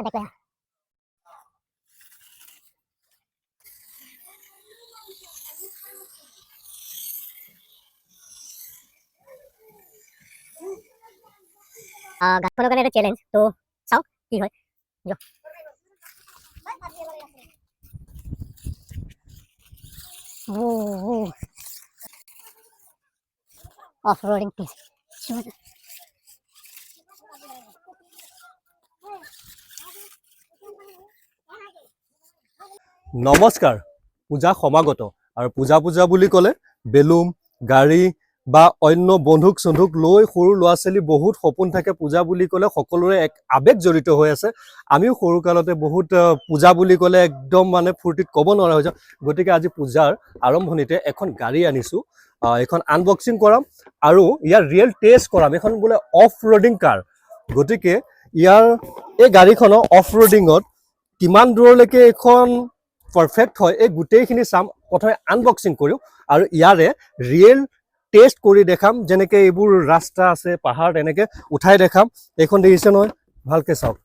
দেখো গাছ ফলো কাৰণে এটা চ্যালেঞ্জ তো চাও কি হয় যো অফ ৰোডিং প্লিজ নমস্কাৰ পূজা সমাগত আৰু পূজা বুলি ক'লে বেলুন গাড়ী বা অন্য বন্ধুক চন্ধুক লৈ সৰু ল'ৰা ছোৱালী বহুত সপোন থাকে পূজা বুলি ক'লে সকলোৰে এক আৱেগ জড়িত হৈ আছে আমিও সৰু কালতে বহুত পূজা বুলি ক'লে একদম মানে ফূৰ্তিত ক'ব নোৱাৰা হৈ যাওঁ গতিকে আজি পূজাৰ আৰম্ভণিতে এখন গাড়ী আনিছো এখন আনবক্সিং কৰাম আৰু ইয়াৰ ৰিয়েল টেষ্ট কৰাম এখন বোলে অফ ৰোডিং কাৰ গতিকে ইয়াৰ এই গাড়ীখনৰ অফ ৰোডিঙত কিমান দূৰলৈকে এখন পাৰফেক্ট হয় এই গোটেইখিনি চাম প্ৰথমে আনবক্সিং কৰিম আৰু ইয়াৰে ৰিয়েল টেষ্ট কৰি দেখাম যেনেকৈ এইবোৰ ৰাস্তা আছে পাহাৰ এনেকৈ উঠাই দেখাম এইখন দেখিছে নহয় ভালকৈ চাওক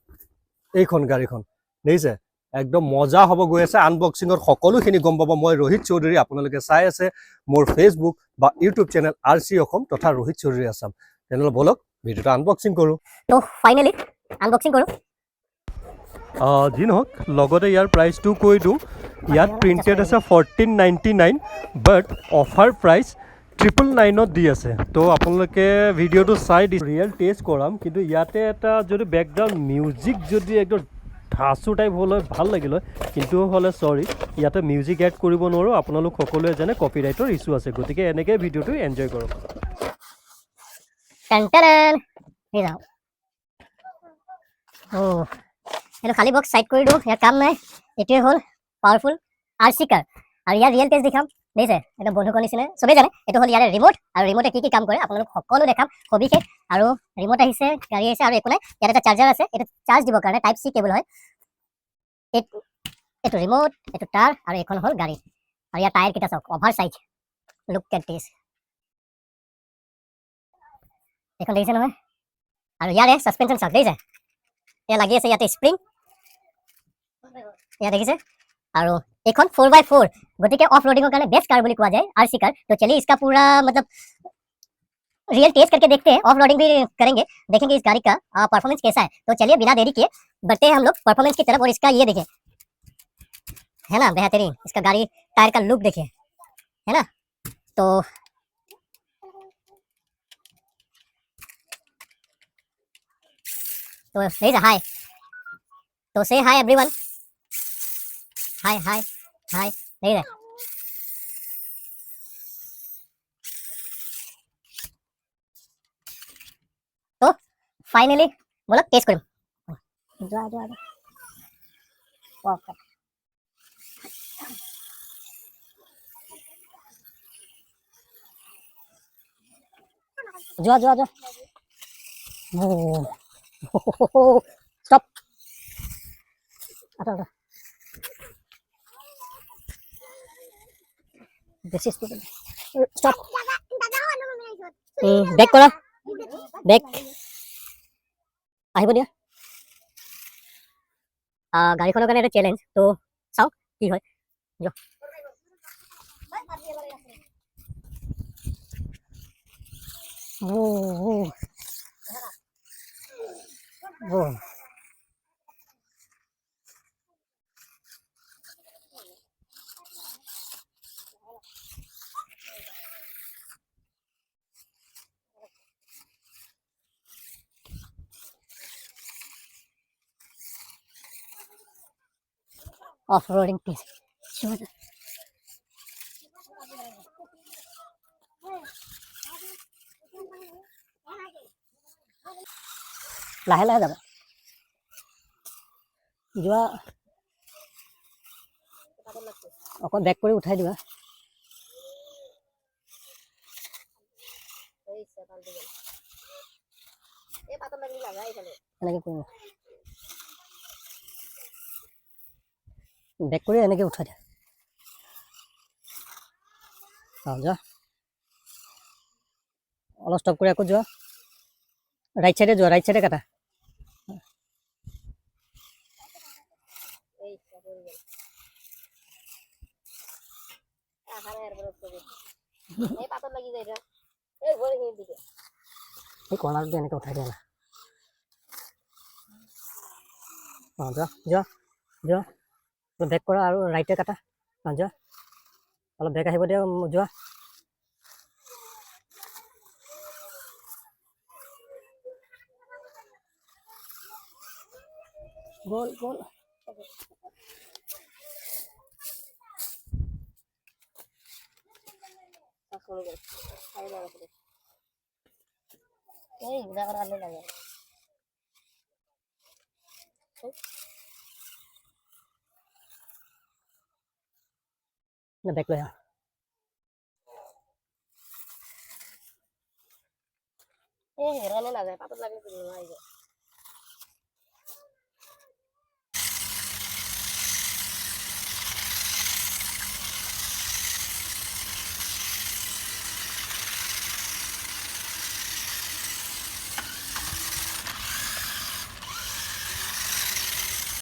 এইখন গাড়ীখন দেখিছে একদম মজা হ'ব গৈ আছে আনবক্সিঙত সকলোখিনি গম পাব মই ৰোহিত চৌধুৰী আপোনালোকে চাই আছে মোৰ ফেচবুক বা ইউটিউব চেনেল RC অসম তথা ৰোহিত চৌধুৰী আছাম তেনেহ'লে বলক ভিডিঅ'টো আনবক্সিং কৰোঁ তো ফাইনালি আনবক্সিং কৰোঁ যি নহওক লগতে ইয়াৰ প্ৰাইচটো কৈ দিওঁ ইয়াত প্ৰিণ্টেড আছে 1499 বাট অফাৰ প্ৰাইচ 999 দি আছে তো আপোনালোকে ভিডিঅ'টো চাই দি ৰিয়েল টেষ্ট কৰাম কিন্তু ইয়াতে এটা যদি বেকগ্ৰাউণ্ড মিউজিক যদি একদম ধাচু টাইপ হ'ল হয় ভাল লাগিল হয় কিন্তু হ'লে চৰি ইয়াতে মিউজিক এড কৰিব নোৱাৰোঁ আপোনালোক সকলোৱে জানে কপিৰাইটৰ ইছ্যু আছে গতিকে এনেকৈ ভিডিঅ'টো এনজয় কৰক এইটো খালী বক্স সাইড কৰি দিওঁ ইয়াৰ কাম নাই এইটোৱে হ'ল পাৱাৰফুল RC কাৰ আৰু ইয়াৰ ৰিয়েল টেষ্ট দেখাম দেখিছে একদম বন্ধুকৰ নিচিনা চবেই জানে এইটো হ'ল ইয়াৰে ৰিমোট আৰু ৰিমোটে কি কাম কৰে আপোনালোক সকলো দেখাম সবিশেষ আৰু ৰিমোট আহিছে গাড়ী আহিছে আৰু একো নাই ইয়াত এটা চাৰ্জাৰ আছে এইটো চাৰ্জ দিবৰ কাৰণে টাইপ C কেবল হয় এইটো ৰিমোট এইটো তাৰ আৰু এইখন হ'ল গাড়ী আৰু ইয়াৰ টায়াৰ কেইটা চাওক অভাৰ সাইজ লুক এট দিছ এইখন দেখিছে নহয় আৰু ইয়াৰে সাসপেনশন চাওক দেখিছে এয়া লাগি আছে ইয়াতে স্প্ৰিং এয়া দেখিছে আৰু এখন 4x4 গতিকে অফ रोडिंग কাৰণে বেस्ट कार বুলি কোৱা যায় RC कार तो चलिए इसका पूरा मतलब रियल टेस्ट करके देखते हैं ऑफ रोडिंग भी करेंगे देखेंगे इस गाड़ी का परफॉर्मेंस कैसा है तो चलिए बिना देरी किए बढ़ते हैं हम लोग परफॉर्मेंस की तरफ और इसका ये देखिए है ना बेहतरीन इसका गाड़ी टायर का लुक देखिए है ना तो हाय तो से हाय एवरीवन हाय हाय हाय नहीं रहे तो फाइनली बोलो टेस्ट करूं जो ओके जो स्टॉप आता this is stop back কৰা back আহিব দিয়া গাড়ীখনৰ কাৰণে এটা চ্যালেঞ্জ তো চাও কি হয় যো off-roading please লাহে লাহে যাবা যোৱা অকণ বেক কৰি উঠাই দিবা এনেকৈ কৰিবা বেক কৰি এনেকৈ উঠাই দিয়া যোৱা অলপ ষ্টপ কৰি আকৌ যোৱা ৰাইট সাইডে যোৱা ৰাইট সাইডে কাটা এই কৰ্ণাৰটো এনেকৈ উঠাই দিয়া না যোৱা যোৱা যোৱা অলপ বেক কৰা আৰু ৰাইটে কাটা যোৱা অলপ বেক আহিব দিয়া যোৱা গ'ল গ'ল বেক লৈ আহা হেৰালে নাযায় পাতত লাগি